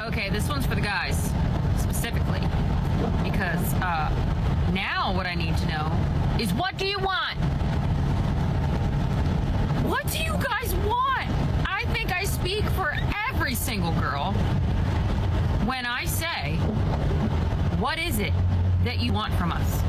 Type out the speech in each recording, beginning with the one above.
Okay, this one's for the guys, specifically. Because, now what I need to know is what do you want? What do you guys want? I think I speak for every single girl when I say, what is it that you want from us?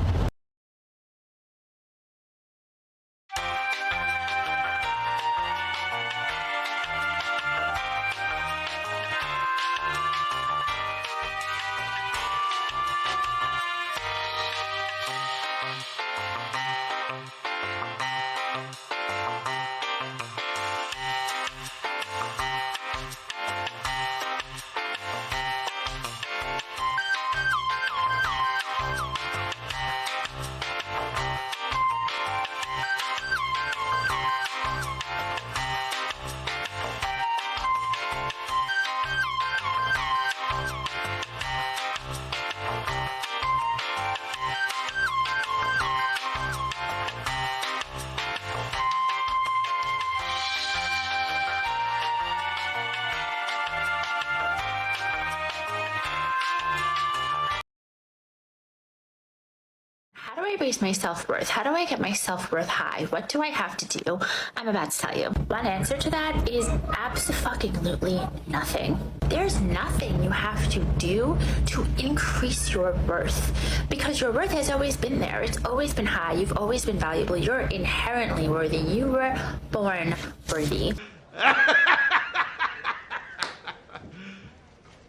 How do I raise my self-worth? How do I get my self-worth high? What do I have to do? I'm about to tell you. One answer to that is absolutely nothing. There's nothing you have to do to increase your worth because your worth has always been there. It's always been high. You've always been valuable. You're inherently worthy. You were born worthy. Are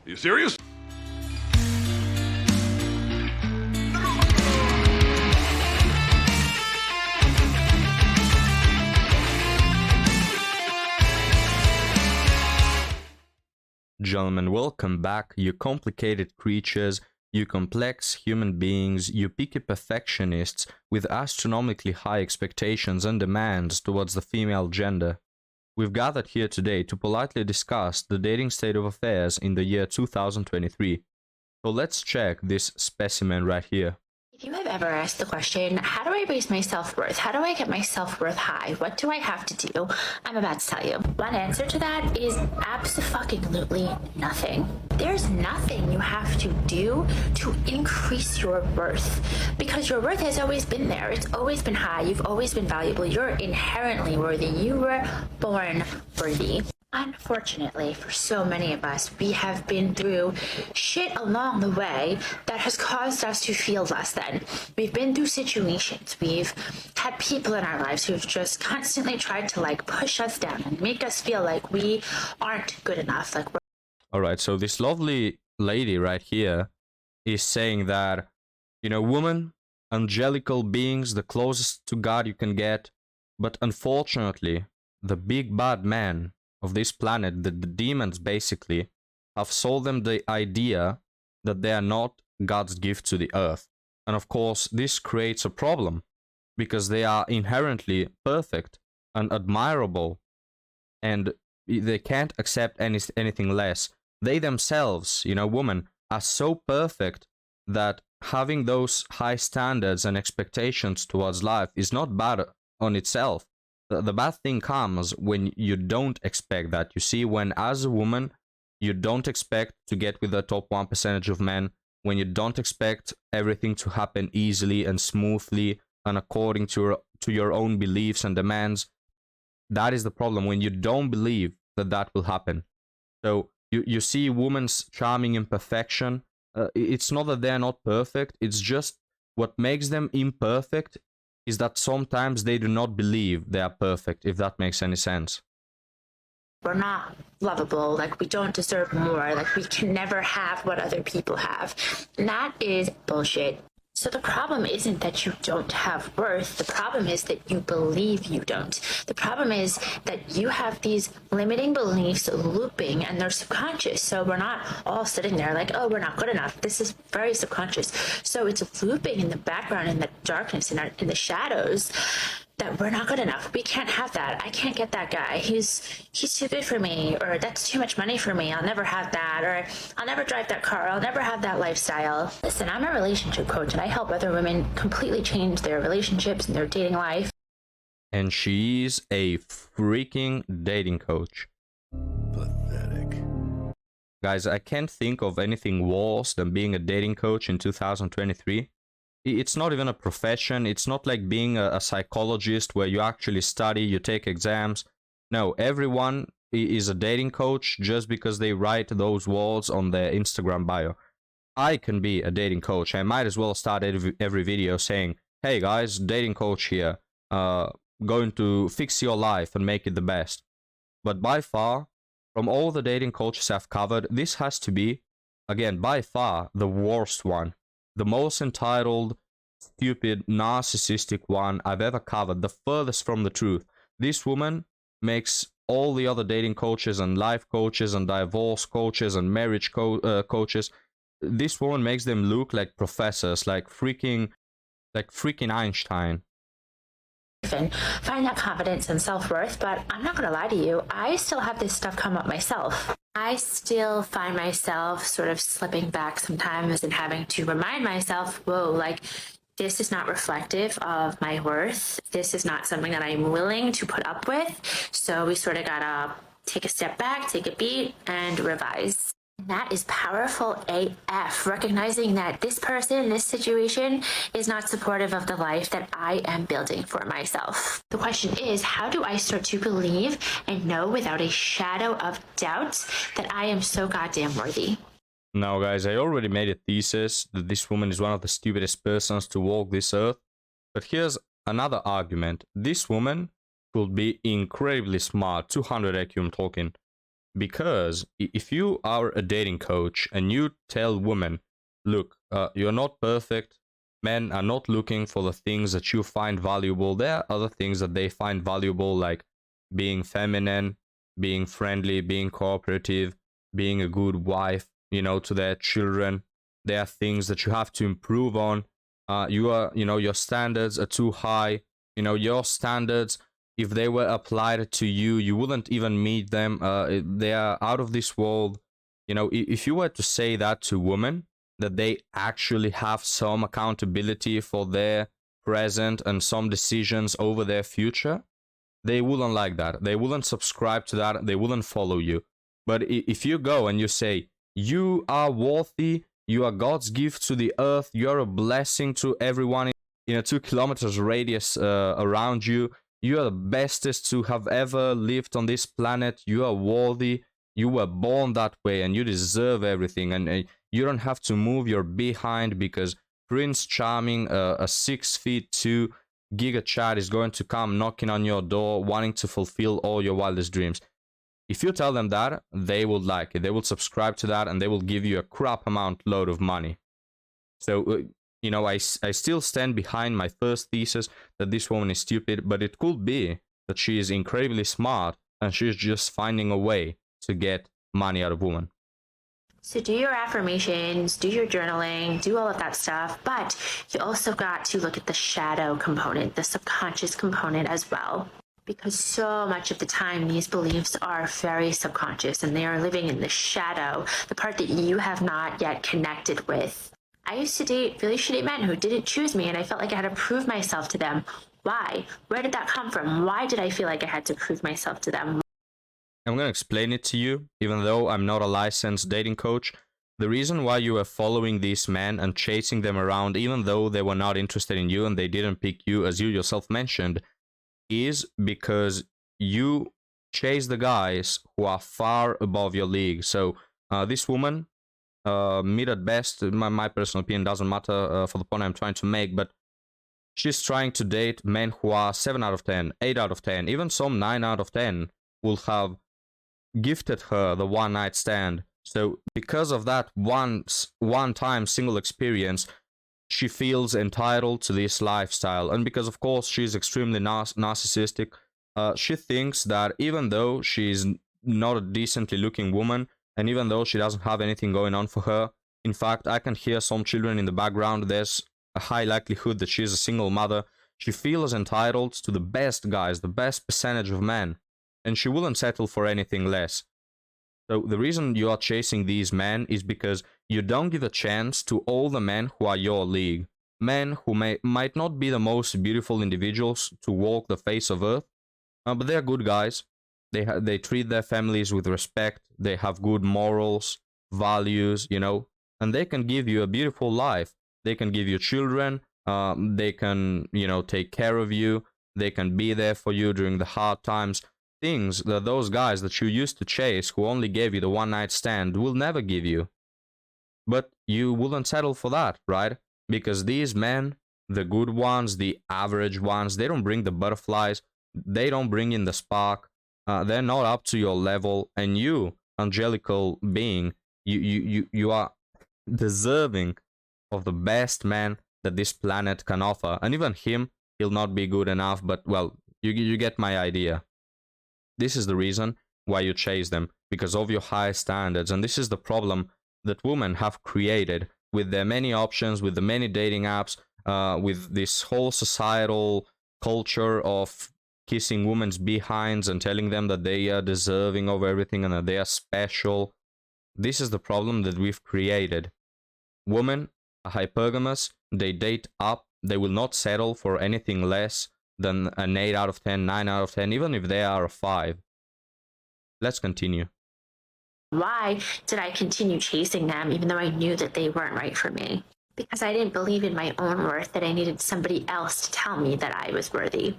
you serious? Gentlemen, welcome back, you complicated creatures, you complex human beings, you picky perfectionists with astronomically high expectations and demands towards the female gender. We've gathered here today to politely discuss the dating state of affairs in the year 2023. So let's check this specimen right here. If you have ever asked the question, how do I raise my self-worth? How do I get my self-worth high? What do I have to do? I'm about to tell you. One answer to that is absolutely nothing. There's nothing you have to do to increase your worth because your worth has always been there. It's always been high. You've always been valuable. You're inherently worthy. You were born worthy. Unfortunately, for so many of us, we have been through shit along the way that has caused us to feel less than. We've been through situations. We've had people in our lives who've just constantly tried to push us down and make us feel like we aren't good enough. All right, so this lovely lady right here is saying that, women, angelical beings, the closest to God you can get, but unfortunately, the big bad man of this planet, the demons basically, have sold them the idea that they are not God's gift to the earth. And of course, this creates a problem because they are inherently perfect and admirable and they can't accept anything less. They themselves, women, are so perfect that having those high standards and expectations towards life is not bad on itself. The bad thing comes when you don't expect that. You see, when as a woman, you don't expect to get with the top 1% of men, when you don't expect everything to happen easily and smoothly and according to your own beliefs and demands, that is the problem, when you don't believe that that will happen. So you see women's charming imperfection. It's not that they're not perfect, it's just what makes them imperfect is that sometimes they do not believe they are perfect, if that makes any sense. We're not lovable, we don't deserve more, we can never have what other people have. And that is bullshit. So the problem isn't that you don't have worth. The problem is that you believe you don't. The problem is that you have these limiting beliefs looping and they're subconscious. So we're not all sitting there oh, we're not good enough. This is very subconscious. So it's looping in the background, in the darkness, in the shadows, that we're not good enough. We can't have that. I can't get that guy. He's too good for me, or that's too much money for me. I'll never have that, or I'll never drive that car. I'll never have that lifestyle. Listen, I'm a relationship coach and I help other women completely change their relationships and their dating life. And she's a freaking dating coach. Pathetic. guys, I can't think of anything worse than being a dating coach in 2023. It's not even a profession. It's not like being a psychologist where you actually study, you take exams. No, everyone is a dating coach just because they write those words on their Instagram bio. I can be a dating coach. I might as well start every video saying, hey guys, dating coach here, going to fix your life and make it the best. But by far, from all the dating coaches I've covered, this has to be, again, by far the worst one. The most entitled, stupid, narcissistic one I've ever covered, the furthest from the truth. This woman makes all the other dating coaches and life coaches and divorce coaches and marriage coaches, this woman makes them look like professors, like freaking Einstein. And find that confidence and self-worth, but I'm not gonna lie to you, I still have this stuff come up myself. I still find myself sort of slipping back sometimes and having to remind myself, whoa, like, this is not reflective of my worth. This is not something that I'm willing to put up with. So we sort of gotta take a step back, take a beat, and revise. That is powerful AF, recognizing that this person, this situation is not supportive of the life that I am building for myself. The question is, how do I start to believe and know without a shadow of doubt that I am so goddamn worthy? Now, guys, I already made a thesis that this woman is one of the stupidest persons to walk this earth. But here's another argument. This woman could be incredibly smart, 200 IQ I'm talking. Because if you are a dating coach and you tell women, look, you're not perfect, men are not looking for the things that you find valuable. There are other things that they find valuable, like being feminine, being friendly, being cooperative, being a good wife, you know, to their children. There are things that you have to improve on. Your standards are too high. You know, your standards, if they were applied to you, you wouldn't even meet them. They are out of this world. You know, if you were to say that to women, that they actually have some accountability for their present and some decisions over their future, they wouldn't like that. They wouldn't subscribe to that. They wouldn't follow you. But if you go and you say, you are worthy, you are God's gift to the earth, you are a blessing to everyone in a 2 kilometers radius around you, you are the bestest to have ever lived on this planet. You are worthy. You were born that way and you deserve everything. And you don't have to move your behind because Prince Charming, a 6'2" Giga Chad is going to come knocking on your door, wanting to fulfill all your wildest dreams. If you tell them that, they will like it. They will subscribe to that and they will give you a crap amount load of money. So, you know, I still stand behind my first thesis that this woman is stupid, but it could be that she is incredibly smart and she's just finding a way to get money out of women. So do your affirmations, do your journaling, do all of that stuff, but you also got to look at the shadow component, the subconscious component as well. Because so much of the time, these beliefs are very subconscious and they are living in the shadow, the part that you have not yet connected with. I used to date really shitty men who didn't choose me and I felt like I had to prove myself to them. Why? Where did that come from? Why did I feel like I had to prove myself to them? I'm going to explain it to you, even though I'm not a licensed dating coach. The reason why you were following these men and chasing them around, even though they were not interested in you and they didn't pick you, as you yourself mentioned, is because you chase the guys who are far above your league. So this woman, mid at best, my personal opinion doesn't matter for the point I'm trying to make, but she's trying to date men who are 7 out of 10, 8 out of 10, even some 9 out of 10 will have gifted her the one night stand. So because of that one-time single experience, she feels entitled to this lifestyle. And because, of course, she's extremely narcissistic, she thinks that even though she's not a decently looking woman, and even though she doesn't have anything going on for her, in fact, I can hear some children in the background, there's a high likelihood that she's a single mother, she feels entitled to the best guys, the best percentage of men, and she wouldn't settle for anything less. So the reason you are chasing these men is because you don't give a chance to all the men who are your league. Men who might not be the most beautiful individuals to walk the face of earth, but they're good guys. They treat their families with respect. They have good morals. values, you know, and they can give you a beautiful life. They can give you children. They can, you know, take care of you. They can be there for you during the hard times. Things that those guys that you used to chase, who only gave you the one night stand, will never give you. But you wouldn't settle for that, right? Because these men, the good ones, the average ones, they don't bring the butterflies. They don't bring in the spark. They're not up to your level. And you, angelical being, you are deserving of the best man that this planet can offer. And even him, he'll not be good enough. But, well, you get my idea. This is the reason why you chase them, because of your high standards. And this is the problem that women have created with their many options, with the many dating apps, with this whole societal culture of kissing women's behinds and telling them that they are deserving of everything and that they are special. This is the problem that we've created. Women are hypergamous, they date up, they will not settle for anything less than an 8 out of 10, 9 out of 10, even if they are a 5. Let's continue. Why did I continue chasing them even though I knew that they weren't right for me? Because I didn't believe in my own worth, that I needed somebody else to tell me that I was worthy.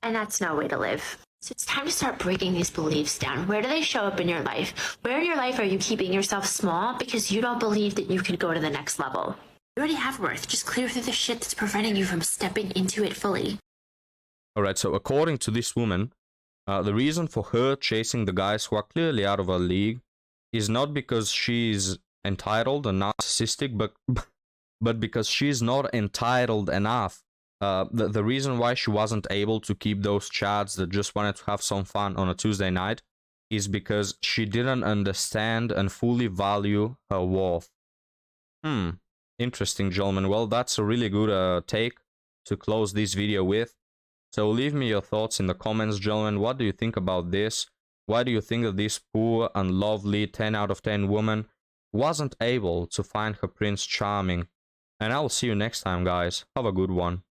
And that's no way to live. So it's time to start breaking these beliefs down. Where do they show up in your life? Where in your life are you keeping yourself small because you don't believe that you can go to the next level? You already have worth. Just clear through the shit that's preventing you from stepping into it fully. Alright, so according to this woman, the reason for her chasing the guys who are clearly out of her league is not because she's entitled and narcissistic, but because she's not entitled enough. The reason why she wasn't able to keep those chads that just wanted to have some fun on a Tuesday night is because she didn't understand and fully value her worth. Interesting, gentlemen. Well, that's a really good take to close this video with. So leave me your thoughts in the comments, gentlemen. What do you think about this? Why do you think that this poor and lovely 10 out of 10 woman wasn't able to find her Prince Charming? And I'll see you next time, guys. Have a good one.